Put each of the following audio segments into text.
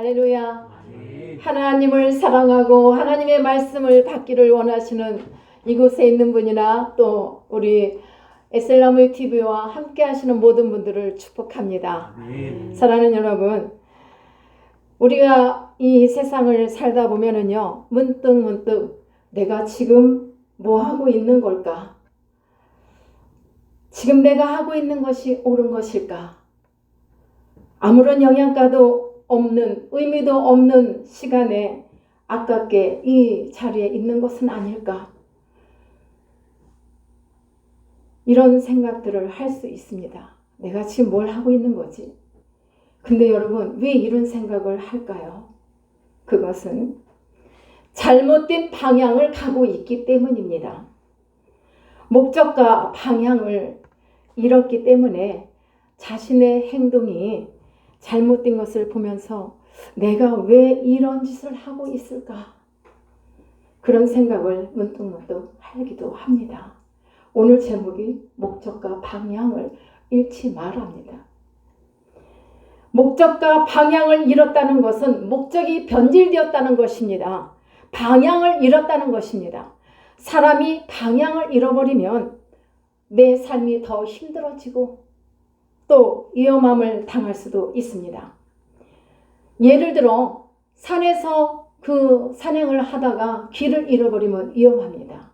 할렐루야. 하나님을 사랑하고 하나님의 말씀을 받기를 원하시는 이곳에 있는 분이나 또 우리 에셀나무 TV와 함께 하시는 모든 분들을 축복합니다. 사랑하는 여러분, 우리가 이 세상을 살다 보면은요, 문득 내가 지금 뭐 하고 있는 걸까? 지금 내가 하고 있는 것이 옳은 것일까? 아무런 영양가도 없는, 의미도 없는 시간에 아깝게 이 자리에 있는 것은 아닐까? 이런 생각들을 할 수 있습니다. 내가 지금 뭘 하고 있는 거지? 근데 여러분, 왜 이런 생각을 할까요? 그것은 잘못된 방향을 가고 있기 때문입니다. 목적과 방향을 잃었기 때문에 자신의 행동이 잘못된 것을 보면서 내가 왜 이런 짓을 하고 있을까? 그런 생각을 문득 하기도 합니다. 오늘 제목이 목적과 방향을 잃지 말합니다. 목적과 방향을 잃었다는 것은 목적이 변질되었다는 것입니다. 방향을 잃었다는 것입니다. 사람이 방향을 잃어버리면 내 삶이 더 힘들어지고 또 위험함을 당할 수도 있습니다. 예를 들어 산에서 그 산행을 하다가 길을 잃어버리면 위험합니다.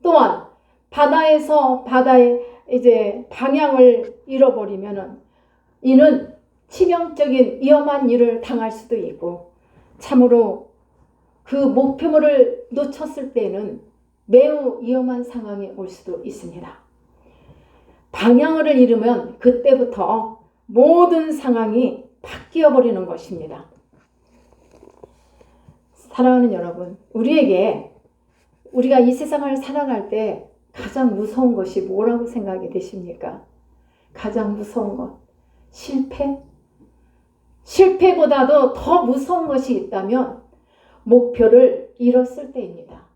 또한 바다에서 바다에 이제 방향을 잃어버리면은 이는 치명적인 위험한 일을 당할 수도 있고 참으로 그 목표물을 놓쳤을 때는 매우 위험한 상황이 올 수도 있습니다. 방향을 잃으면 그때부터 모든 상황이 바뀌어 버리는 것입니다. 사랑하는 여러분, 우리가 이 세상을 살아갈 때 가장 무서운 것이 뭐라고 생각이 되십니까? 가장 무서운 것, 실패? 실패보다도 더 무서운 것이 있다면 목표를 잃었을 때입니다.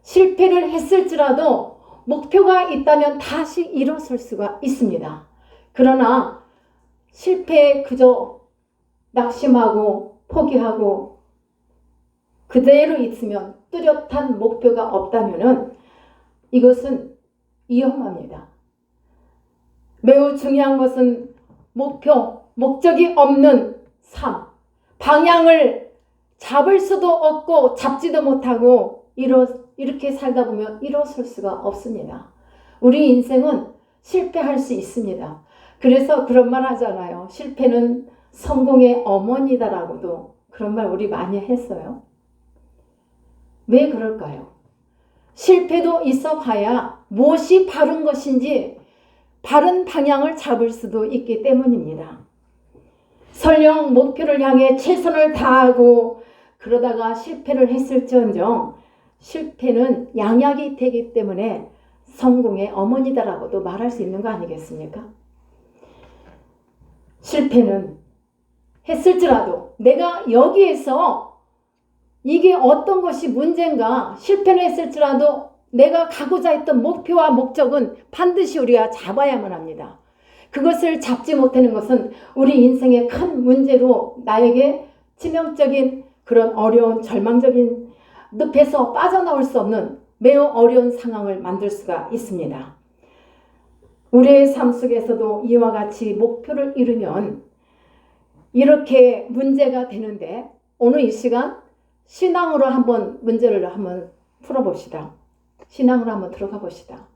실패를 했을지라도 목표가 있다면 다시 일어설 수가 있습니다. 그러나 실패에 그저 낙심하고 포기하고 그대로 있으면 뚜렷한 목표가 없다면 이것은 위험합니다. 매우 중요한 것은 목적이 없는 삶, 방향을 잡을 수도 없고 잡지도 못하고 이렇게 살다 보면 일어설 수가 없습니다. 우리 인생은 실패할 수 있습니다. 그래서 그런 말 하잖아요. 실패는 성공의 어머니다라고도 그런 말 우리 많이 했어요. 왜 그럴까요? 실패도 있어 봐야 무엇이 바른 것인지 바른 방향을 잡을 수도 있기 때문입니다. 설령 목표를 향해 최선을 다하고 그러다가 실패를 했을지언정 실패는 양약이 되기 때문에 성공의 어머니다라고도 말할 수 있는 거 아니겠습니까? 실패는 했을지라도 내가 여기에서 이게 어떤 것이 문제인가 실패를 했을지라도 내가 가고자 했던 목표와 목적은 반드시 우리가 잡아야만 합니다. 그것을 잡지 못하는 것은 우리 인생의 큰 문제로 나에게 치명적인 그런 어려운 절망적인 늪에서 빠져나올 수 없는 매우 어려운 상황을 만들 수가 있습니다. 우리의 삶 속에서도 이와 같이 목표를 이루면 이렇게 문제가 되는데 오늘 이 시간 신앙으로 문제를 한번 풀어봅시다. 신앙으로 한번 들어가 봅시다.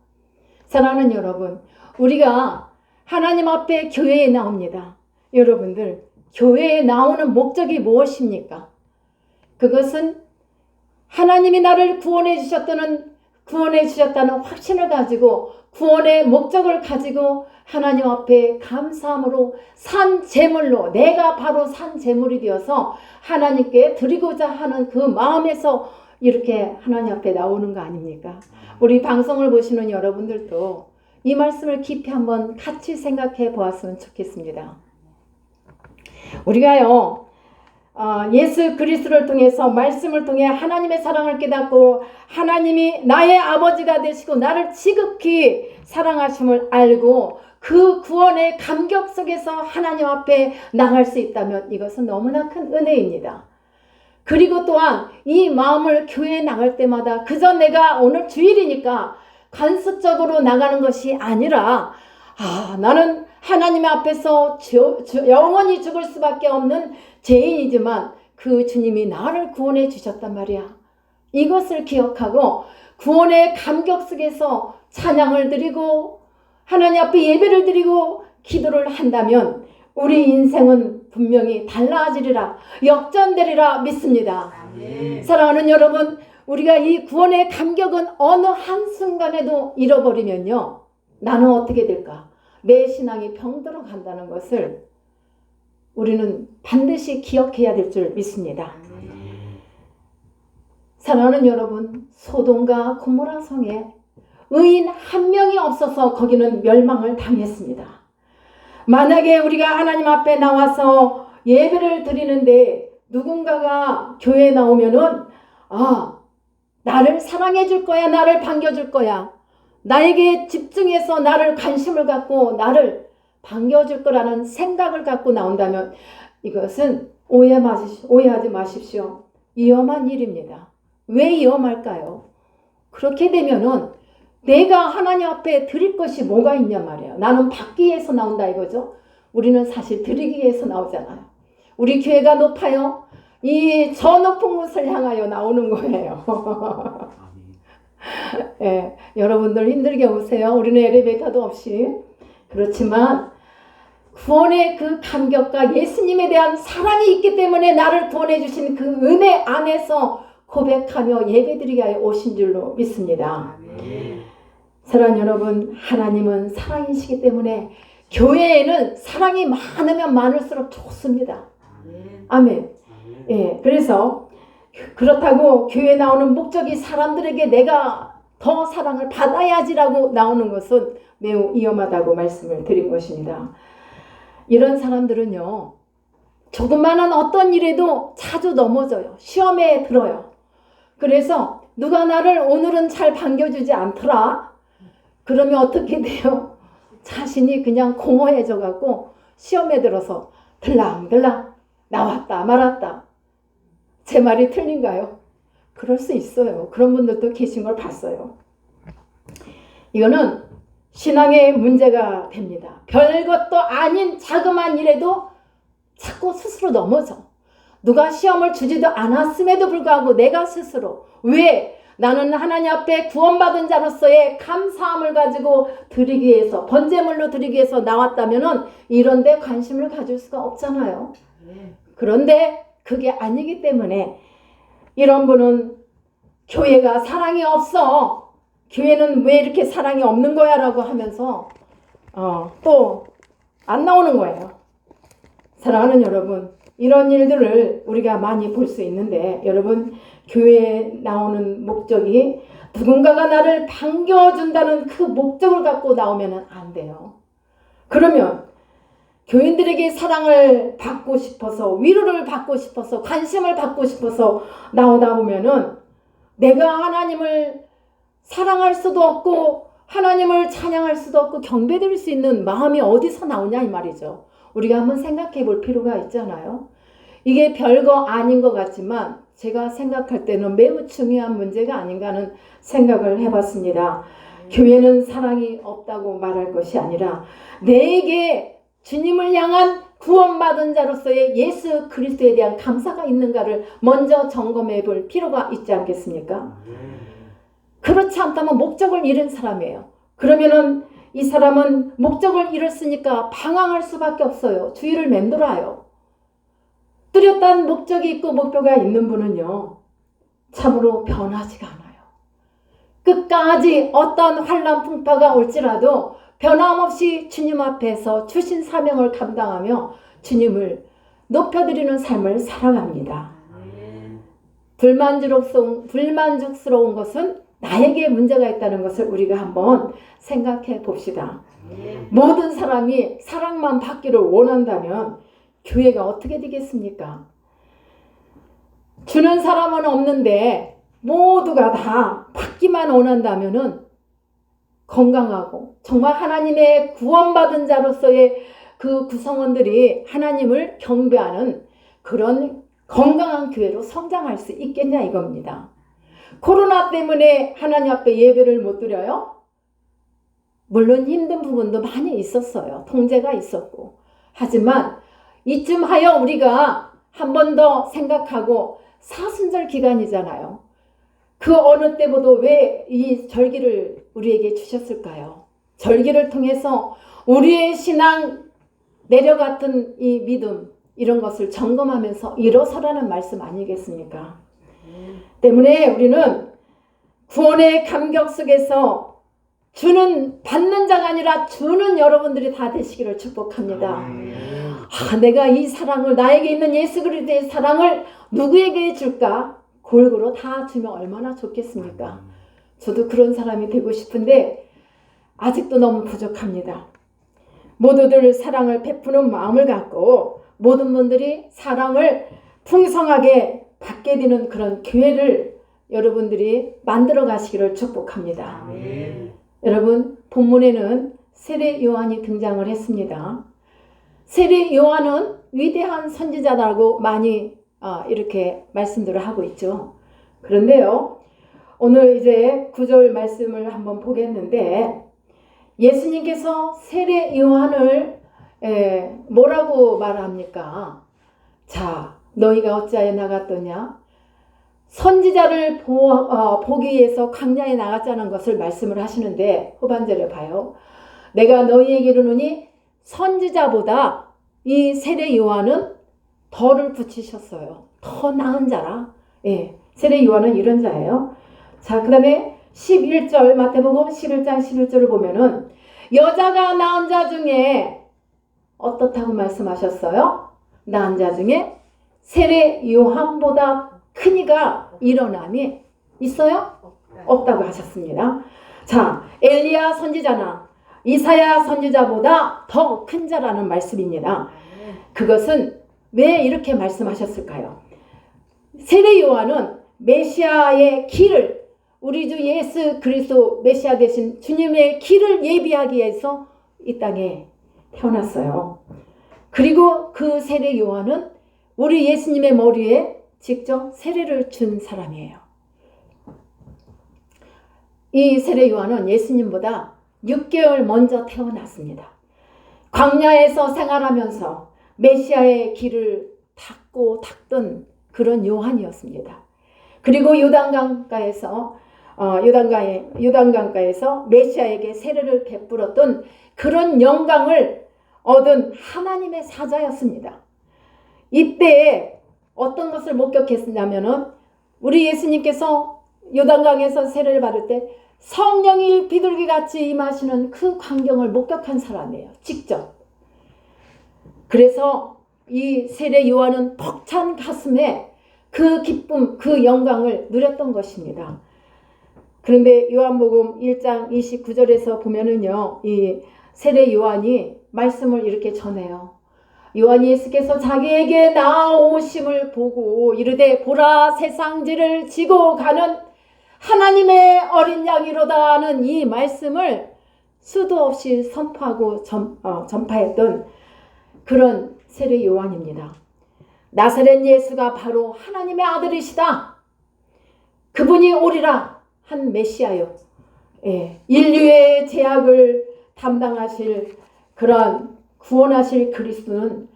사랑하는 여러분, 우리가 하나님 앞에 교회에 나옵니다. 여러분들, 교회에 나오는 목적이 무엇입니까? 그것은 하나님이 나를 구원해 주셨다는 확신을 가지고 구원의 목적을 가지고 하나님 앞에 감사함으로 산 제물로 내가 바로 산 제물이 되어서 하나님께 드리고자 하는 그 마음에서 이렇게 하나님 앞에 나오는 거 아닙니까? 우리 방송을 보시는 여러분들도 이 말씀을 깊이 한번 같이 생각해 보았으면 좋겠습니다. 우리가요 예수 그리스도를 통해서 말씀을 통해 하나님의 사랑을 깨닫고 하나님이 나의 아버지가 되시고 나를 지극히 사랑하심을 알고 그 구원의 감격 속에서 하나님 앞에 나갈 수 있다면 이것은 너무나 큰 은혜입니다. 그리고 또한 이 마음을 교회에 나갈 때마다 그저 내가 오늘 주일이니까 관습적으로 나가는 것이 아니라 나는 하나님 앞에서 영원히 죽을 수밖에 없는 죄인이지만 그 주님이 나를 구원해 주셨단 말이야. 이것을 기억하고 구원의 감격 속에서 찬양을 드리고 하나님 앞에 예배를 드리고 기도를 한다면 우리 인생은 분명히 달라지리라, 역전되리라 믿습니다. 아멘. 사랑하는 여러분, 우리가 이 구원의 감격은 어느 한순간에도 잃어버리면요, 나는 어떻게 될까? 내 신앙이 병들어 간다는 것을 우리는 반드시 기억해야 될 줄 믿습니다. 사랑하는 여러분, 소돔과 고모라 성에 의인 한 명이 없어서 거기는 멸망을 당했습니다. 만약에 우리가 하나님 앞에 나와서 예배를 드리는데 누군가가 교회에 나오면은 나를 사랑해 줄 거야, 나를 반겨줄 거야, 나에게 집중해서 나를 관심을 갖고 나를 반겨줄 거라는 생각을 갖고 나온다면 이것은 오해하지 마십시오. 위험한 일입니다. 왜 위험할까요? 그렇게 되면은 내가 하나님 앞에 드릴 것이 뭐가 있냐 말이에요. 나는 받기 위해서 나온다 이거죠. 우리는 사실 드리기 위해서 나오잖아요. 우리 교회가 높아요. 저 높은 곳을 향하여 나오는 거예요. 예, 여러분들 힘들게 오세요. 우리는 엘리베이터도 없이. 그렇지만 구원의 그 감격과 예수님에 대한 사랑이 있기 때문에 나를 구원해 주신 그 은혜 안에서 고백하며 예배드리게 하여 오신 줄로 믿습니다. 사랑하는 여러분, 하나님은 사랑이시기 때문에 교회에는 사랑이 많으면 많을수록 좋습니다. 아멘. 예, 그래서 그렇다고 교회에 나오는 목적이 사람들에게 내가 더 사랑을 받아야지라고 나오는 것은 매우 위험하다고 말씀을 드린 것입니다. 이런 사람들은요, 조그마한 어떤 일에도 자주 넘어져요. 시험에 들어요. 그래서 누가 나를 오늘은 잘 반겨주지 않더라. 그러면 어떻게 돼요? 자신이 그냥 공허해져 갖고 시험에 들어서 들랑들랑 나왔다 말았다. 제 말이 틀린가요? 그럴 수 있어요. 그런 분들도 계신 걸 봤어요. 이거는 신앙의 문제가 됩니다. 별것도 아닌 자그마한 일에도 자꾸 스스로 넘어져. 누가 시험을 주지도 않았음에도 불구하고 내가 스스로 왜? 나는 하나님 앞에 구원받은 자로서의 감사함을 가지고 드리기 위해서, 번제물로 드리기 위해서 나왔다면은 이런 데 관심을 가질 수가 없잖아요. 그런데 그게 아니기 때문에 이런 분은 교회가 사랑이 없어, 교회는 왜 이렇게 사랑이 없는 거야 라고 하면서 또 안 나오는 거예요. 사랑하는 여러분, 이런 일들을 우리가 많이 볼 수 있는데, 여러분, 교회에 나오는 목적이 누군가가 나를 반겨준다는 그 목적을 갖고 나오면 안 돼요. 그러면 교인들에게 사랑을 받고 싶어서, 위로를 받고 싶어서, 관심을 받고 싶어서 나오다 보면은 내가 하나님을 사랑할 수도 없고 하나님을 찬양할 수도 없고 경배드릴 수 있는 마음이 어디서 나오냐 이 말이죠. 우리가 한번 생각해 볼 필요가 있잖아요. 이게 별거 아닌 것 같지만 제가 생각할 때는 매우 중요한 문제가 아닌가 하는 생각을 해봤습니다. 교회는 사랑이 없다고 말할 것이 아니라 내게 주님을 향한 구원받은 자로서의 예수 그리스도에 대한 감사가 있는가를 먼저 점검해 볼 필요가 있지 않겠습니까? 그렇지 않다면 목적을 잃은 사람이에요. 그러면은 이 사람은 목적을 잃었으니까 방황할 수밖에 없어요. 주위를 맴돌아요. 뚜렷한 목적이 있고 목표가 있는 분은요, 참으로 변하지가 않아요. 끝까지 어떤 환난 풍파가 올지라도 변함없이 주님 앞에서 주신 사명을 감당하며 주님을 높여드리는 삶을 살아갑니다. 불만족스러운 것은 나에게 문제가 있다는 것을 우리가 한번 생각해 봅시다. 모든 사람이 사랑만 받기를 원한다면 교회가 어떻게 되겠습니까? 주는 사람은 없는데 모두가 다 받기만 원한다면은 건강하고 정말 하나님의 구원받은 자로서의 그 구성원들이 하나님을 경배하는 그런 건강한 교회로 성장할 수 있겠냐 이겁니다. 코로나 때문에 하나님 앞에 예배를 못 드려요? 물론 힘든 부분도 많이 있었어요. 통제가 있었고. 하지만 이쯤 하여 우리가 한 번 더 생각하고, 사순절 기간이잖아요. 그 어느 때보다 왜 이 절기를 우리에게 주셨을까요? 절기를 통해서 우리의 신앙 내려갔던 이 믿음, 이런 것을 점검하면서 일어서라는 말씀 아니겠습니까? 때문에 우리는 구원의 감격 속에서 받는 자가 아니라 주는 여러분들이 다 되시기를 축복합니다. 내가 이 사랑을, 나에게 있는 예수 그리스도의 사랑을 누구에게 줄까? 골고루 다 주면 얼마나 좋겠습니까? 저도 그런 사람이 되고 싶은데 아직도 너무 부족합니다. 모두들 사랑을 베푸는 마음을 갖고 모든 분들이 사랑을 풍성하게 받게 되는 그런 교회를 여러분들이 만들어 가시기를 축복합니다. 여러분, 본문에는 세례 요한이 등장을 했습니다. 세례 요한은 위대한 선지자라고 많이 이렇게 말씀들을 하고 있죠. 그런데요, 오늘 이제 9절 말씀을 한번 보겠는데, 예수님께서 세례 요한을 뭐라고 말합니까? 자, 너희가 어찌하여 나갔더냐? 선지자를 보기 위해서 광야에 나갔자는 것을 말씀을 하시는데, 후반절에 봐요. 내가 너희에게 이르노니 선지자보다 이 세례 요한은 덜을 붙이셨어요. 더 나은 자라. 세례 요한은 이런 자예요. 자, 그 다음에 11절, 마태복음 11장 11절을 보면은 여자가 낳은 자 중에 어떻다고 말씀하셨어요? 낳은 자 중에 세례 요한보다 큰 이가 일어남이 있어요? 없다고 하셨습니다. 자, 엘리야 선지자나 이사야 선지자보다 더 큰 자라는 말씀입니다. 그것은 왜 이렇게 말씀하셨을까요? 세례 요한은 메시아의 길을, 우리 주 예수 그리스도 메시아 되신 주님의 길을 예비하기 위해서 이 땅에 태어났어요. 그리고 그 세례 요한은 우리 예수님의 머리에 직접 세례를 준 사람이에요. 이 세례 요한은 예수님보다 6개월 먼저 태어났습니다. 광야에서 생활하면서 메시아의 길을 닦던 그런 요한이었습니다. 그리고 요단강가에서 메시아에게 세례를 베풀었던 그런 영광을 얻은 하나님의 사자였습니다. 이때에 어떤 것을 목격했냐면은 우리 예수님께서 요단강에서 세례를 받을 때 성령이 비둘기같이 임하시는 그 광경을 목격한 사람이에요. 직접. 그래서 이 세례 요한은 벅찬 가슴에 그 기쁨, 그 영광을 누렸던 것입니다. 그런데 요한복음 1장 29절에서 보면은요, 이 세례 요한이 말씀을 이렇게 전해요. 요한이 예수께서 자기에게 나오심을 보고 이르되 보라 세상지를 지고 가는 하나님의 어린 양이로다는 이 말씀을 수도 없이 선포하고 전파했던 그런 세례 요한입니다. 나사렛 예수가 바로 하나님의 아들이시다. 그분이 오리라 한 메시아요. 인류의 죄악을 담당하실 그런 구원하실 그리스도는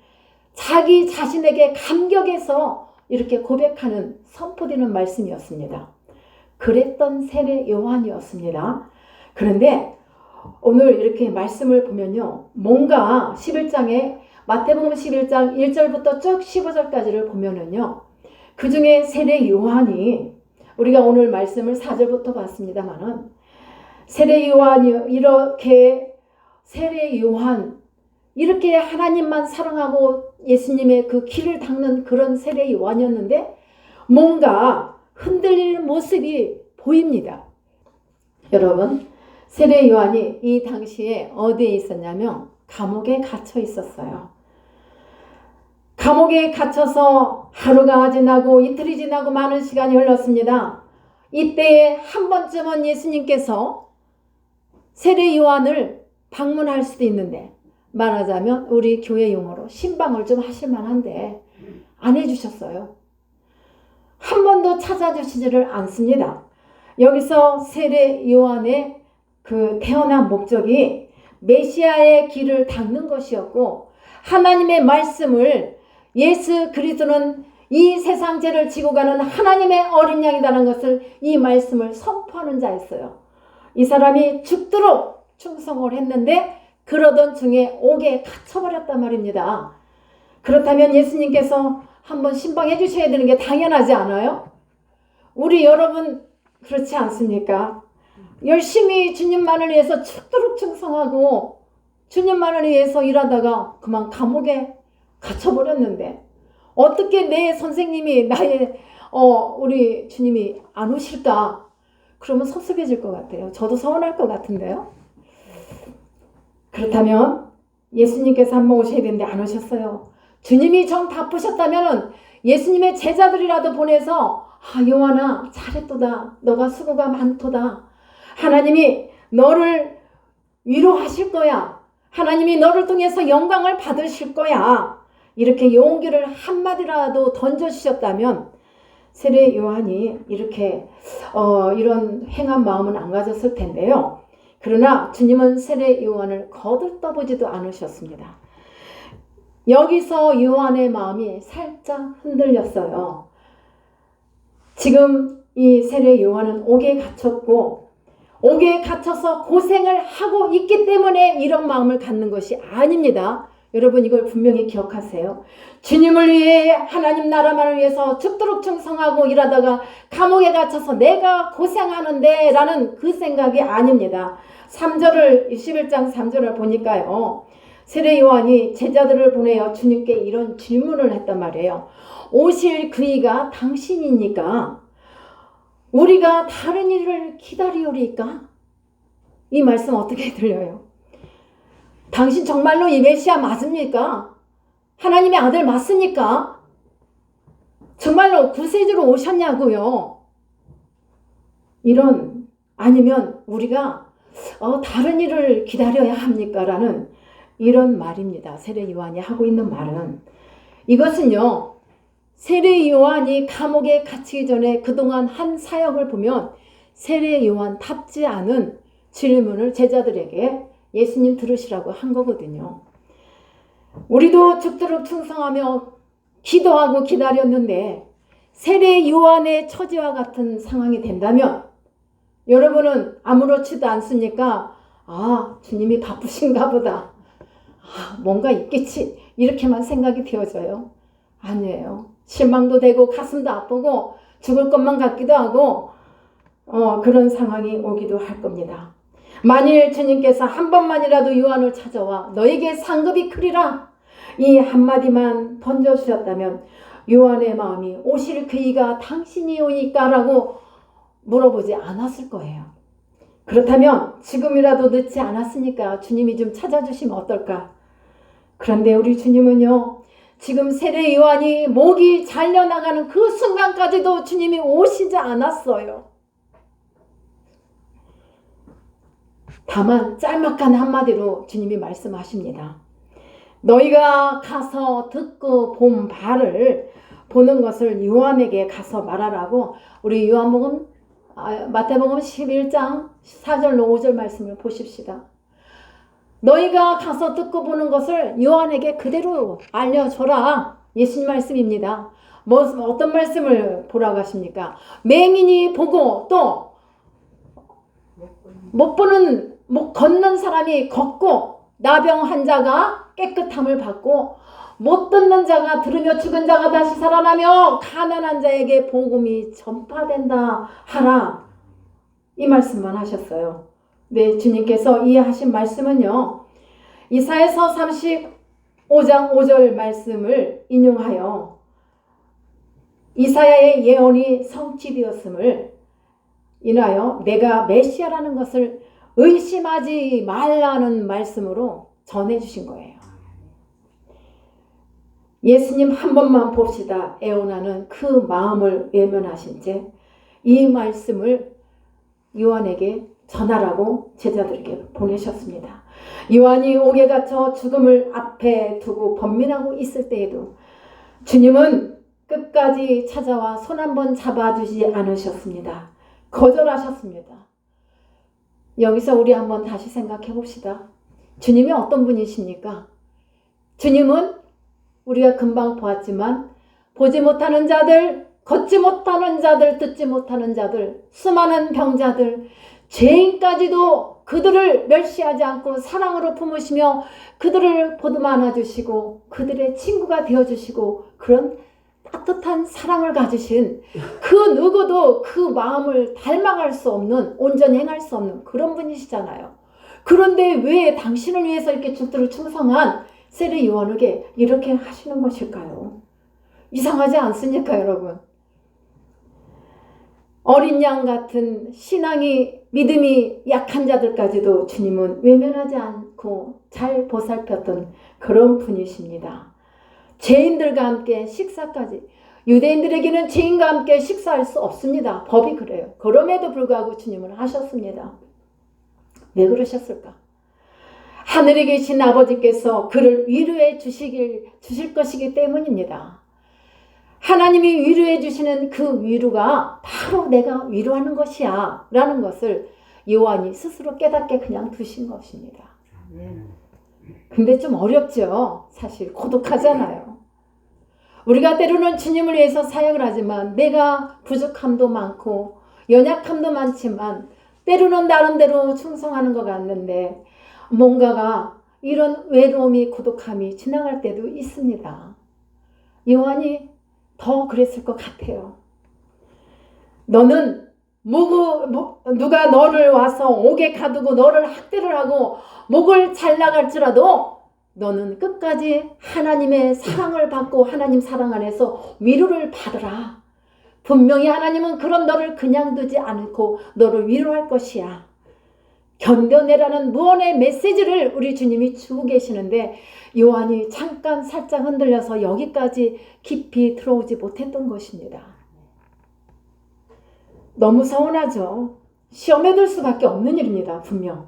자기 자신에게 감격해서 이렇게 고백하는 선포되는 말씀이었습니다. 그랬던 세례 요한이었습니다. 그런데 오늘 이렇게 말씀을 보면요, 뭔가 11장에 마태복음 11장 1절부터 쭉 15절까지를 보면은요, 그 중에 세례 요한이, 우리가 오늘 말씀을 4절부터 봤습니다만은, 세례 요한이 이렇게 하나님만 사랑하고 예수님의 그 길을 닦는 그런 세례 요한이었는데 뭔가 흔들리는 모습이 보입니다. 여러분, 세례 요한이 이 당시에 어디에 있었냐면 감옥에 갇혀 있었어요. 감옥에 갇혀서 하루가 지나고 이틀이 지나고 많은 시간이 흘렀습니다. 이때에 한 번쯤은 예수님께서 세례 요한을 방문할 수도 있는데, 말하자면 우리 교회 용어로 신방을 좀 하실 만한데 안 해주셨어요. 한 번도 찾아주시지를 않습니다. 여기서 세례 요한의 그 태어난 목적이 메시아의 길을 닦는 것이었고, 하나님의 말씀을, 예수 그리스도는 이 세상 죄를 지고 가는 하나님의 어린 양이라는 것을, 이 말씀을 선포하는 자였어요. 이 사람이 죽도록 충성을 했는데 그러던 중에 옥에 갇혀버렸단 말입니다. 그렇다면 예수님께서 한번 신방해 주셔야 되는 게 당연하지 않아요? 우리 여러분 그렇지 않습니까? 열심히 주님만을 위해서 죽도록 충성하고 주님만을 위해서 일하다가 그만 감옥에 갇혀버렸는데 어떻게 내 선생님이, 나의 우리 주님이 안 오실까? 그러면 섭섭해질 것 같아요. 저도 서운할 것 같은데요. 그렇다면 예수님께서 한번 오셔야 되는데 안 오셨어요. 주님이 정 바쁘셨다면 예수님의 제자들이라도 보내서, 요한아 잘했도다, 너가 수고가 많도다, 하나님이 너를 위로하실 거야, 하나님이 너를 통해서 영광을 받으실 거야, 이렇게 용기를 한마디라도 던져주셨다면 세례 요한이 이렇게 이런 행한 마음은 안 가졌을 텐데요. 그러나 주님은 세례 요한을 거들떠보지도 않으셨습니다. 여기서 요한의 마음이 살짝 흔들렸어요. 지금 이 세례 요한은 옥에 갇혔고, 옥에 갇혀서 고생을 하고 있기 때문에 이런 마음을 갖는 것이 아닙니다. 여러분 이걸 분명히 기억하세요. 주님을 위해, 하나님 나라만을 위해서 죽도록 충성하고 일하다가 감옥에 갇혀서 내가 고생하는데 라는 그 생각이 아닙니다. 3절을 11장 3절을 보니까요, 세례 요한이 제자들을 보내어 주님께 이런 질문을 했단 말이에요. 오실 그이가 당신이니까 우리가 다른 일을 기다리오리까? 이 말씀 어떻게 들려요? 당신 정말로 이 메시아 맞습니까? 하나님의 아들 맞습니까? 정말로 구세주로 오셨냐고요? 이런, 아니면 우리가 다른 일을 기다려야 합니까? 라는 이런 말입니다. 세례 요한이 하고 있는 말은. 이것은요, 세례 요한이 감옥에 갇히기 전에 그동안 한 사역을 보면 세례 요한답지 않은 질문을 제자들에게 예수님 들으시라고 한 거거든요. 우리도 죽도록 충성하며 기도하고 기다렸는데 세례 요한의 처지와 같은 상황이 된다면 여러분은 아무렇지도 않습니까? 주님이 바쁘신가 보다, 뭔가 있겠지, 이렇게만 생각이 되어져요? 아니에요. 실망도 되고 가슴도 아프고 죽을 것만 같기도 하고 그런 상황이 오기도 할 겁니다. 만일 주님께서 한 번만이라도 요한을 찾아와 너에게 상급이 크리라, 이 한마디만 던져주셨다면 요한의 마음이 오실 그이가 당신이오니까 라고 물어보지 않았을 거예요. 그렇다면 지금이라도 늦지 않았으니까 주님이 좀 찾아주시면 어떨까? 그런데 우리 주님은요, 지금 세례 요한이 목이 잘려나가는 그 순간까지도 주님이 오시지 않았어요. 다만 짤막한 한마디로 주님이 말씀하십니다. 너희가 가서 듣고 본 바를, 보는 것을 요한에게 가서 말하라고. 우리 요한복음, 마태복음 11장 4절로 5절 말씀을 보십시다. 너희가 가서 듣고 보는 것을 요한에게 그대로 알려줘라. 예수님 말씀입니다. 어떤 말씀을 보라고 하십니까? 맹인이 보고 또 못 걷는 사람이 걷고, 나병 환자가 깨끗함을 받고, 못 듣는 자가 들으며 죽은 자가 다시 살아나며 가난한 자에게 복음이 전파된다 하라. 이 말씀만 하셨어요. 네, 주님께서 이해하신 말씀은요, 이사야서 35장 5절 말씀을 인용하여 이사야의 예언이 성취되었음을 인하여 내가 메시아라는 것을 의심하지 말라는 말씀으로 전해주신 거예요. 예수님 한 번만 봅시다 애원하는 그 마음을 외면하신 채 이 말씀을 요한에게 전하라고 제자들에게 보내셨습니다. 요한이 옥에 갇혀 죽음을 앞에 두고 번민하고 있을 때에도 주님은 끝까지 찾아와 손 한번 잡아주지 않으셨습니다. 거절하셨습니다. 여기서 우리 한번 다시 생각해 봅시다. 주님이 어떤 분이십니까? 주님은 우리가 금방 보았지만 보지 못하는 자들, 걷지 못하는 자들, 듣지 못하는 자들, 수많은 병자들, 죄인까지도 그들을 멸시하지 않고 사랑으로 품으시며 그들을 보듬어 안아주시고 그들의 친구가 되어주시고 그런 따뜻한 사랑을 가지신 그 누구도 그 마음을 닮아갈 수 없는, 온전히 행할 수 없는 그런 분이시잖아요. 그런데 왜 당신을 위해서 이렇게 죽도록 충성한 세례 요한에게 이렇게 하시는 것일까요? 이상하지 않습니까, 여러분? 어린 양 같은 신앙이, 믿음이 약한 자들까지도 주님은 외면하지 않고 잘 보살폈던 그런 분이십니다. 죄인들과 함께 식사까지. 유대인들에게는 죄인과 함께 식사할 수 없습니다. 법이 그래요. 그럼에도 불구하고 주님은 하셨습니다. 왜 그러셨을까? 하늘에 계신 아버지께서 그를 위로해 주실 것이기 때문입니다. 하나님이 위로해 주시는 그 위로가 바로 내가 위로하는 것이야 라는 것을 요한이 스스로 깨닫게 그냥 두신 것입니다. 근데 좀 어렵죠. 사실 고독하잖아요. 우리가 때로는 주님을 위해서 사역을 하지만 내가 부족함도 많고 연약함도 많지만 때로는 나름대로 충성하는 것 같는데 뭔가가 이런 외로움이, 고독함이 지나갈 때도 있습니다. 요한이 더 그랬을 것 같아요. 너는 누가 너를 와서 옥에 가두고 너를 학대를 하고 목을 잘라갈지라도 너는 끝까지 하나님의 사랑을 받고 하나님 사랑 안에서 위로를 받으라. 분명히 하나님은 그런 너를 그냥 두지 않고 너를 위로할 것이야. 견뎌내라는 무언의 메시지를 우리 주님이 주고 계시는데 요한이 잠깐 살짝 흔들려서 여기까지 깊이 들어오지 못했던 것입니다. 너무 서운하죠. 시험에 들 수밖에 없는 일입니다. 분명.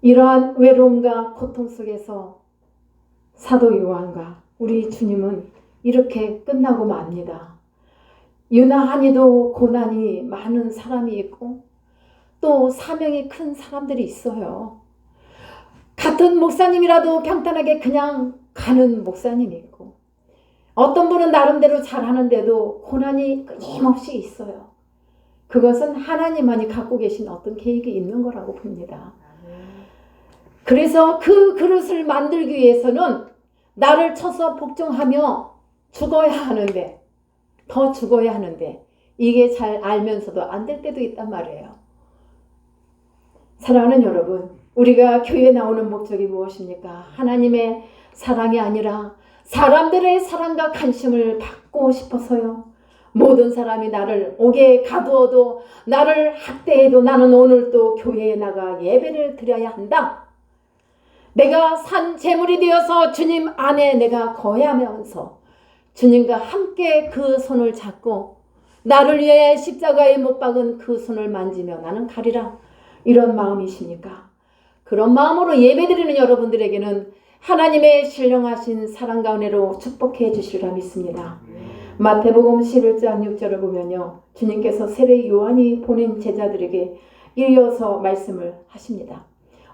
이러한 외로움과 고통 속에서 사도 요한과 우리 주님은 이렇게 끝나고 맙니다. 유나한이도 고난이 많은 사람이 있고 또 사명이 큰 사람들이 있어요. 같은 목사님이라도 평탄하게 그냥 가는 목사님이 있고 어떤 분은 나름대로 잘하는데도 고난이 끊임없이 있어요. 그것은 하나님만이 갖고 계신 어떤 계획이 있는 거라고 봅니다. 그래서 그 그릇을 만들기 위해서는 나를 쳐서 복종하며 죽어야 하는데, 더 죽어야 하는데 이게 잘 알면서도 안 될 때도 있단 말이에요. 사랑하는 여러분, 우리가 교회에 나오는 목적이 무엇입니까? 하나님의 사랑이 아니라 사람들의 사랑과 관심을 받고 싶어서요. 모든 사람이 나를 옥에 가두어도 나를 학대해도 나는 오늘 또 교회에 나가 예배를 드려야 한다. 내가 산 제물이 되어서 주님 안에 내가 거하면서 주님과 함께 그 손을 잡고 나를 위해 십자가에 못 박은 그 손을 만지며 나는 가리라. 이런 마음이십니까? 그런 마음으로 예배드리는 여러분들에게는 하나님의 신령하신 사랑과 은혜로 축복해 주시리라 믿습니다. 마태복음 11장 6절을 보면요, 주님께서 세례 요한이 보낸 제자들에게 이어서 말씀을 하십니다.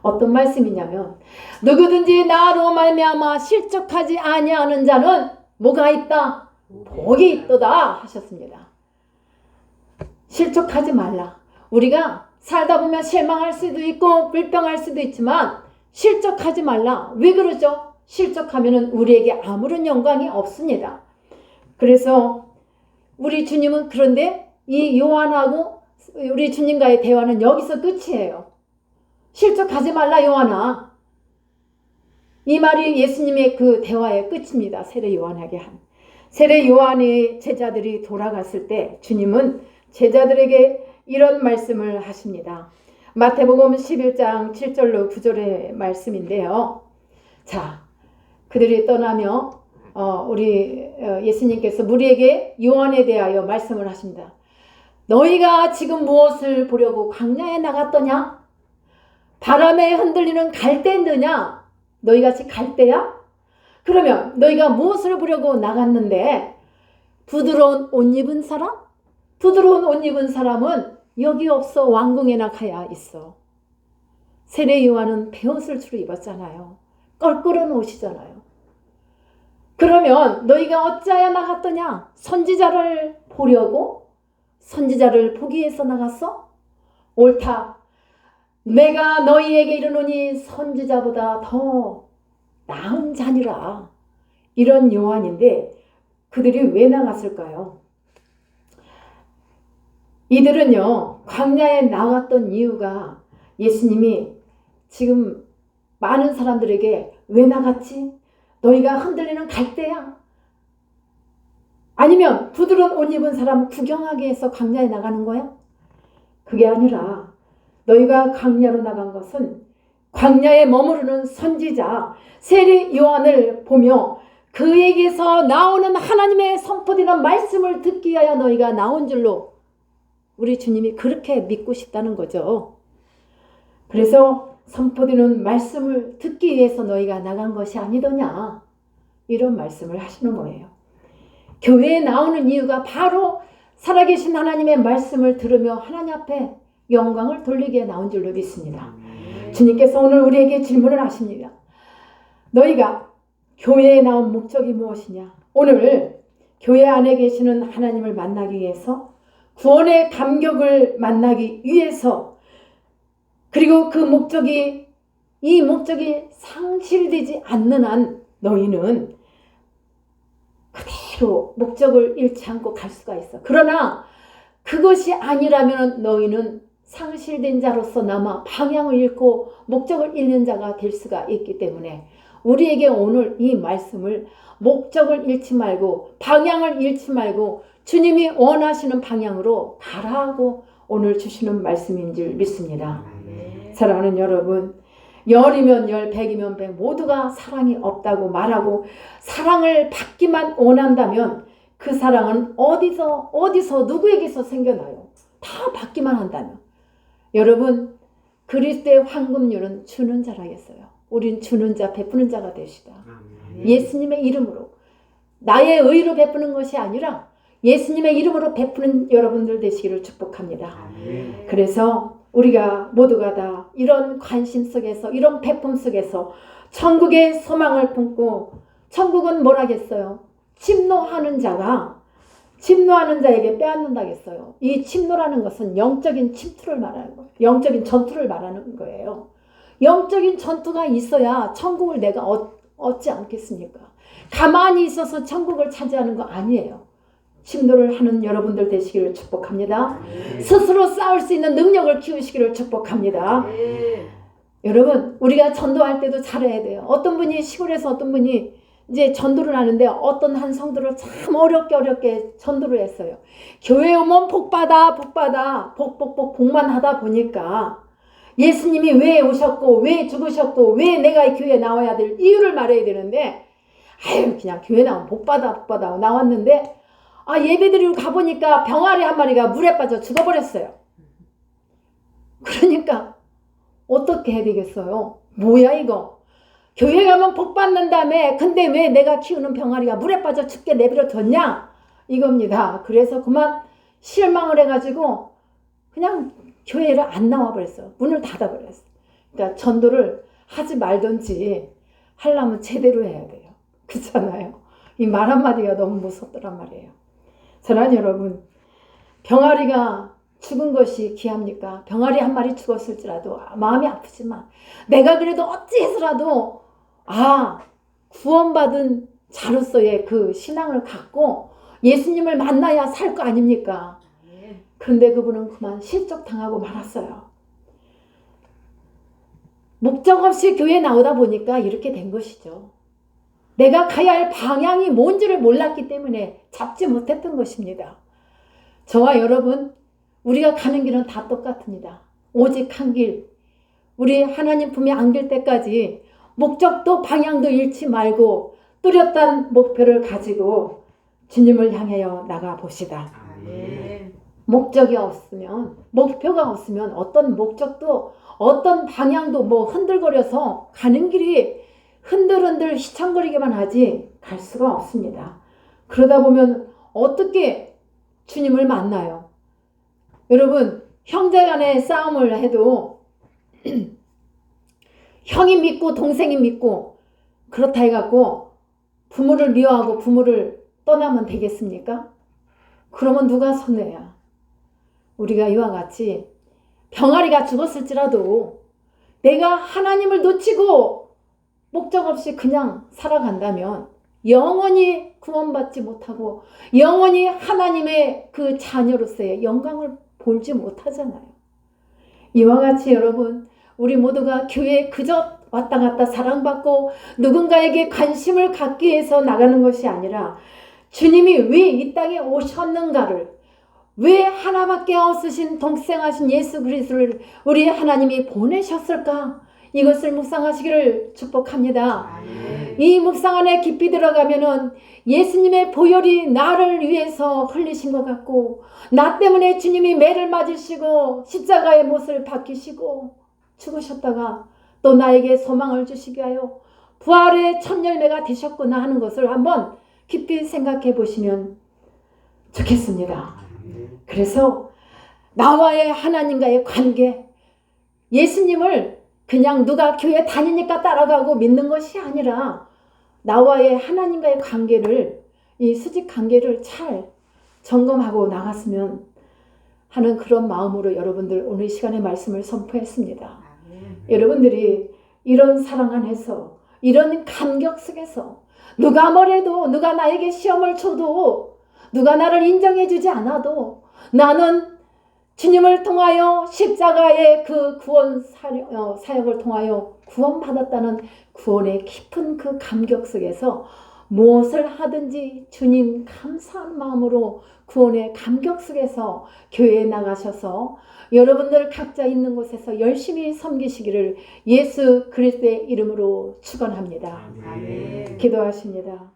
어떤 말씀이냐면 누구든지 나로 말미암아 실족하지 아니하는 자는 뭐가 있다? 복이 있도다 하셨습니다. 실족하지 말라. 우리가 살다 보면 실망할 수도 있고 불평할 수도 있지만 실족하지 말라. 왜 그러죠? 실족하면 우리에게 아무런 영광이 없습니다. 그래서 우리 주님은, 그런데 이 요한하고 우리 주님과의 대화는 여기서 끝이에요. 실족하지 말라 요한아. 이 말이 예수님의 그 대화의 끝입니다. 세례 요한에게 한. 세례 요한의 제자들이 돌아갔을 때 주님은 제자들에게 이런 말씀을 하십니다. 마태복음 11장 7절로 9절의 말씀인데요. 자, 그들이 떠나며 우리 예수님께서 무리에게 요한에 대하여 말씀을 하십니다. 너희가 지금 무엇을 보려고 광야에 나갔더냐? 바람에 흔들리는 갈대느냐? 너희같이 갈대야? 그러면 너희가 무엇을 보려고 나갔는데 부드러운 옷 입은 사람? 부드러운 옷 입은 사람은 여기 없어. 왕궁에나 가야 있어. 세례 요한은 베옷을 주로 입었잖아요. 껄끄러운 옷이잖아요. 그러면 너희가 어찌하여 나갔더냐? 선지자를 보려고? 선지자를 보기 위해서 나갔어? 옳다. 내가 너희에게 이르노니 선지자보다 더 나은 자니라. 이런 요한인데 그들이 왜 나갔을까요? 이들은요, 광야에 나갔던 이유가 예수님이 지금 많은 사람들에게 왜 나갔지? 너희가 흔들리는 갈대야? 아니면 부드러운 옷 입은 사람 구경하기 위해서 광야에 나가는 거야? 그게 아니라 너희가 광야로 나간 것은 광야에 머무르는 선지자 세례 요한을 보며 그에게서 나오는 하나님의 선포되는 말씀을 듣기 위하여 너희가 나온 줄로 우리 주님이 그렇게 믿고 싶다는 거죠. 그래서 선포되는 말씀을 듣기 위해서 너희가 나간 것이 아니더냐, 이런 말씀을 하시는 거예요. 교회에 나오는 이유가 바로 살아계신 하나님의 말씀을 들으며 하나님 앞에 영광을 돌리기에 나온 줄로 믿습니다. 주님께서 오늘 우리에게 질문을 하십니다. 너희가 교회에 나온 목적이 무엇이냐? 오늘 교회 안에 계시는 하나님을 만나기 위해서, 구원의 감격을 만나기 위해서, 그리고 이 목적이 상실되지 않는 한 너희는 그대로 목적을 잃지 않고 갈 수가 있어. 그러나 그것이 아니라면 너희는 상실된 자로서 남아 방향을 잃고 목적을 잃는 자가 될 수가 있기 때문에 우리에게 오늘 이 말씀을 목적을 잃지 말고 방향을 잃지 말고 주님이 원하시는 방향으로 가라 하고 오늘 주시는 말씀인 줄 믿습니다. 사랑하는 여러분, 열이면 열, 백이면 백 모두가 사랑이 없다고 말하고 사랑을 받기만 원한다면 그 사랑은 어디서 누구에게서 생겨나요? 다 받기만 한다면. 여러분, 그리스도의 황금률은 주는 자라겠어요. 우린 주는 자, 베푸는 자가 되시다. 예수님의 이름으로, 나의 의로 베푸는 것이 아니라 예수님의 이름으로 베푸는 여러분들 되시기를 축복합니다. 그래서 우리가 모두가 다 이런 관심 속에서, 이런 베품 속에서 천국의 소망을 품고, 천국은 뭐라겠어요? 침노하는 자에게 빼앗는다겠어요. 이 침노라는 것은 영적인 침투를 말하는 거예요. 영적인 전투를 말하는 거예요. 영적인 전투가 있어야 천국을 내가 얻지 않겠습니까? 가만히 있어서 천국을 차지하는 거 아니에요. 침노를 하는 여러분들 되시기를 축복합니다. 스스로 싸울 수 있는 능력을 키우시기를 축복합니다. 여러분, 우리가 전도할 때도 잘해야 돼요. 어떤 분이 시골에서 어떤 분이 이제 전도를 하는데 어떤 한 성도를 참 어렵게 전도를 했어요. 교회에 오면 복받아 복만 하다 보니까 예수님이 왜 오셨고 왜 죽으셨고 왜 내가 이 교회에 나와야 될 이유를 말해야 되는데, 그냥 교회 나오면 복받아 하고 나왔는데 예배드리고 가보니까 병아리 한 마리가 물에 빠져 죽어버렸어요. 그러니까 어떻게 해야 되겠어요? 뭐야 이거? 교회 가면 복 받는다며, 근데 왜 내가 키우는 병아리가 물에 빠져 죽게 내버려 뒀냐? 이겁니다. 그래서 그만 실망을 해가지고 그냥 교회를 안 나와버렸어. 문을 닫아버렸어. 그러니까 전도를 하지 말든지 하려면 제대로 해야 돼요. 그렇잖아요. 이 말 한마디가 너무 무섭더란 말이에요. 사랑하는 여러분, 병아리가 죽은 것이 귀합니까? 병아리 한 마리 죽었을지라도 마음이 아프지만 내가 그래도 어찌해서라도 구원받은 자로서의 그 신앙을 갖고 예수님을 만나야 살 거 아닙니까? 그런데 그분은 그만 실족당하고 말았어요. 목적 없이 교회에 나오다 보니까 이렇게 된 것이죠. 내가 가야 할 방향이 뭔지를 몰랐기 때문에 잡지 못했던 것입니다. 저와 여러분, 우리가 가는 길은 다 똑같습니다. 오직 한 길, 우리 하나님 품에 안길 때까지 목적도 방향도 잃지 말고 뚜렷한 목표를 가지고 주님을 향하여 나가 봅시다. 목적이 없으면, 목표가 없으면 어떤 목적도 어떤 방향도 뭐 흔들거려서 가는 길이 흔들흔들 휘청거리기만 하지 갈 수가 없습니다. 그러다 보면 어떻게 주님을 만나요? 여러분, 형제 간의 싸움을 해도 형이 믿고 동생이 믿고 그렇다 해갖고 부모를 미워하고 부모를 떠나면 되겠습니까? 그러면 누가 손해야? 우리가 이와 같이 병아리가 죽었을지라도 내가 하나님을 놓치고 목적 없이 그냥 살아간다면 영원히 구원받지 못하고 영원히 하나님의 그 자녀로서의 영광을 볼지 못하잖아요. 이와 같이 여러분, 우리 모두가 교회에 그저 왔다 갔다 사랑받고 누군가에게 관심을 갖기 위해서 나가는 것이 아니라 주님이 왜 이 땅에 오셨는가를, 왜 하나밖에 없으신 독생하신 예수 그리스도를 우리 하나님이 보내셨을까? 이것을 묵상하시기를 축복합니다. 이 묵상 안에 깊이 들어가면은 예수님의 보혈이 나를 위해서 흘리신 것 같고, 나 때문에 주님이 매를 맞으시고 십자가의 못을 박히시고 죽으셨다가 또 나에게 소망을 주시게 하여 부활의 첫 열매가 되셨구나 하는 것을 한번 깊이 생각해 보시면 좋겠습니다. 그래서 나와의 하나님과의 관계, 예수님을 그냥 누가 교회 다니니까 따라가고 믿는 것이 아니라 나와의 하나님과의 관계를, 이 수직 관계를 잘 점검하고 나갔으면 하는 그런 마음으로 여러분들 오늘 시간에 말씀을 선포했습니다. 여러분들이 이런 사랑 안에서, 이런 감격 속에서 누가 뭐래도, 누가 나에게 시험을 줘도, 누가 나를 인정해 주지 않아도 나는 주님을 통하여 십자가의 그 구원 사역을 통하여 구원받았다는 구원의 깊은 그 감격 속에서 무엇을 하든지 주님 감사한 마음으로 구원의 감격 속에서 교회에 나가셔서 여러분들 각자 있는 곳에서 열심히 섬기시기를 예수 그리스도의 이름으로 축원합니다. 기도하십니다.